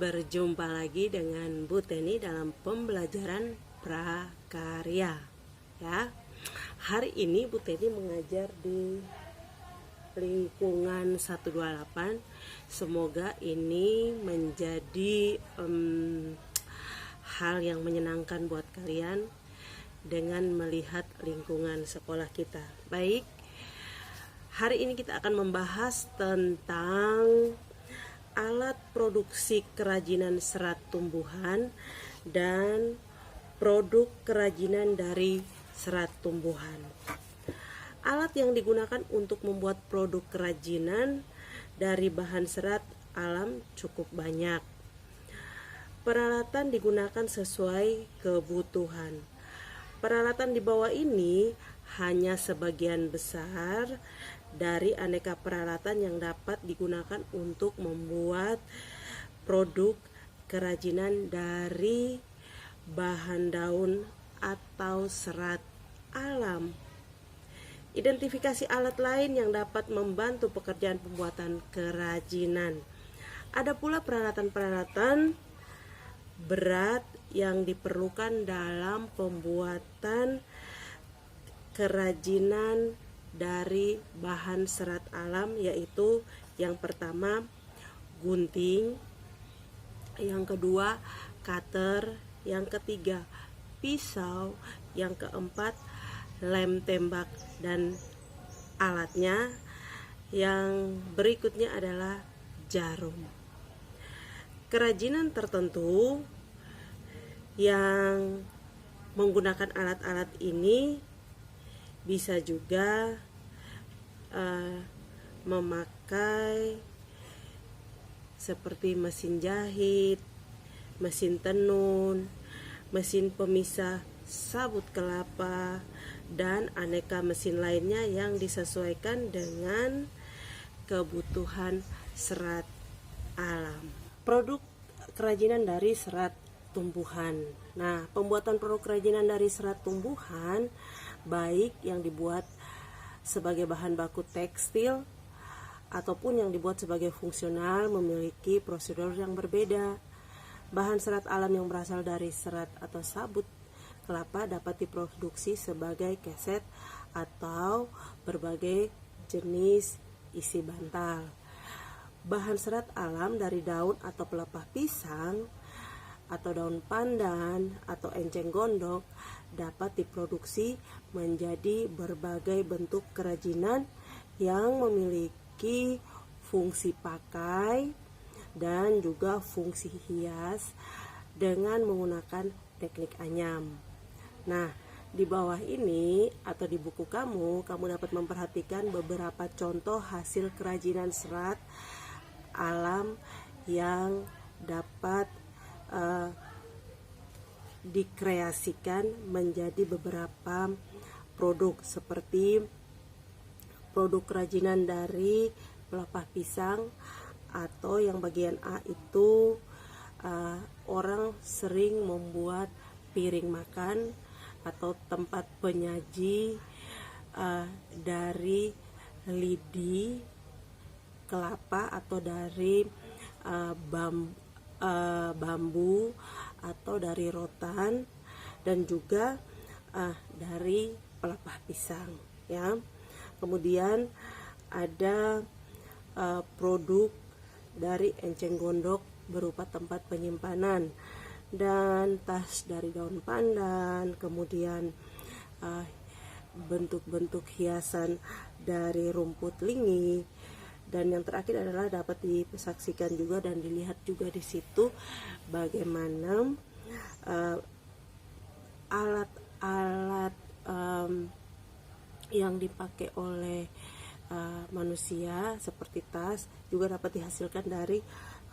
Berjumpa lagi dengan Bu Teni dalam pembelajaran prakarya ya. Hari ini Bu Teni mengajar di lingkungan 128. Semoga ini menjadi hal yang menyenangkan buat kalian dengan melihat lingkungan sekolah kita. Baik, hari ini kita akan membahas tentang alat produksi kerajinan serat tumbuhan dan produk kerajinan dari serat tumbuhan. Alat yang digunakan untuk membuat produk kerajinan dari bahan serat alam cukup banyak. Peralatan digunakan sesuai kebutuhan. Peralatan di bawah ini hanya sebagian besar dari aneka peralatan yang dapat digunakan untuk membuat produk kerajinan dari bahan daun atau serat alam. Identifikasi alat lain yang dapat membantu pekerjaan pembuatan kerajinan. Ada pula peralatan-peralatan berat yang diperlukan dalam pembuatan kerajinan dari bahan serat alam, yaitu yang pertama gunting, yang kedua cutter, yang ketiga pisau, yang keempat lem tembak, dan alatnya yang berikutnya adalah jarum. Kerajinan tertentu yang menggunakan alat-alat ini bisa juga memakai seperti mesin jahit, mesin tenun, mesin pemisah sabut kelapa, dan aneka mesin lainnya yang disesuaikan dengan kebutuhan serat alam. Produk kerajinan dari serat tumbuhan. Nah, pembuatan produk kerajinan dari serat tumbuhan baik yang dibuat sebagai bahan baku tekstil ataupun yang dibuat sebagai fungsional memiliki prosedur yang berbeda. Bahan serat alam yang berasal dari serat atau sabut kelapa dapat diproduksi sebagai keset atau berbagai jenis isi bantal. Bahan serat alam dari daun atau pelepah pisang atau daun pandan atau enceng gondok dapat diproduksi menjadi berbagai bentuk kerajinan yang memiliki fungsi pakai dan juga fungsi hias dengan menggunakan teknik anyam. Nah, di bawah ini atau di buku kamu dapat memperhatikan beberapa contoh hasil kerajinan serat alam yang dapat dikreasikan menjadi beberapa produk, seperti produk kerajinan dari pelepah pisang, atau yang bagian A itu orang sering membuat piring makan atau tempat penyaji dari lidi kelapa atau dari bambu atau dari rotan, dan juga dari pelepah pisang ya. Kemudian ada produk dari enceng gondok berupa tempat penyimpanan dan tas dari daun pandan, kemudian bentuk-bentuk hiasan dari rumput lingi. Dan yang terakhir adalah dapat disaksikan juga dan dilihat juga di situ bagaimana alat-alat yang dipakai oleh manusia seperti tas juga dapat dihasilkan dari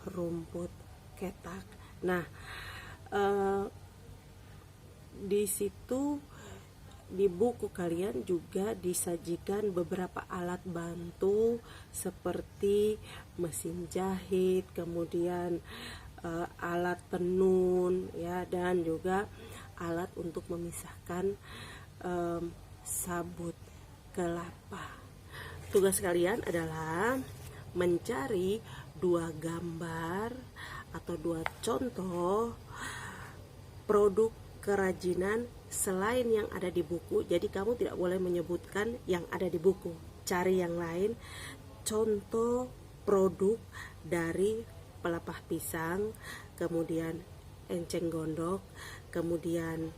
rumput ketak. Nah, di situ di buku kalian juga disajikan beberapa alat bantu seperti mesin jahit, kemudian alat tenun ya, dan juga alat untuk memisahkan sabut kelapa. Tugas kalian adalah mencari dua gambar atau 2 contoh produk kerajinan selain yang ada di buku. Jadi kamu tidak boleh menyebutkan yang ada di buku, cari yang lain. Contoh produk dari pelepah pisang, kemudian enceng gondok, kemudian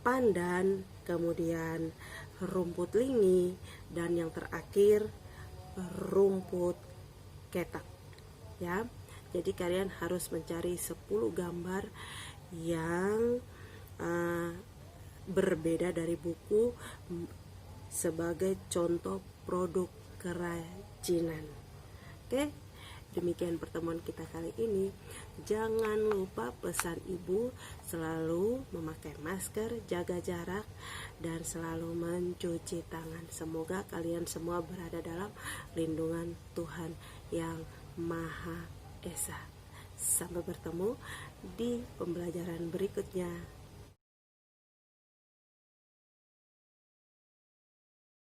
pandan, kemudian rumput lingi, dan yang terakhir rumput ketak, ya. Jadi kalian harus mencari 10 gambar yang berbeda dari buku sebagai contoh produk kerajinan. Oke, demikian pertemuan kita kali ini. Jangan lupa pesan ibu selalu memakai masker, jaga jarak, dan selalu mencuci tangan. Semoga kalian semua berada dalam lindungan Tuhan yang Maha Esa. Sampai bertemu di pembelajaran berikutnya.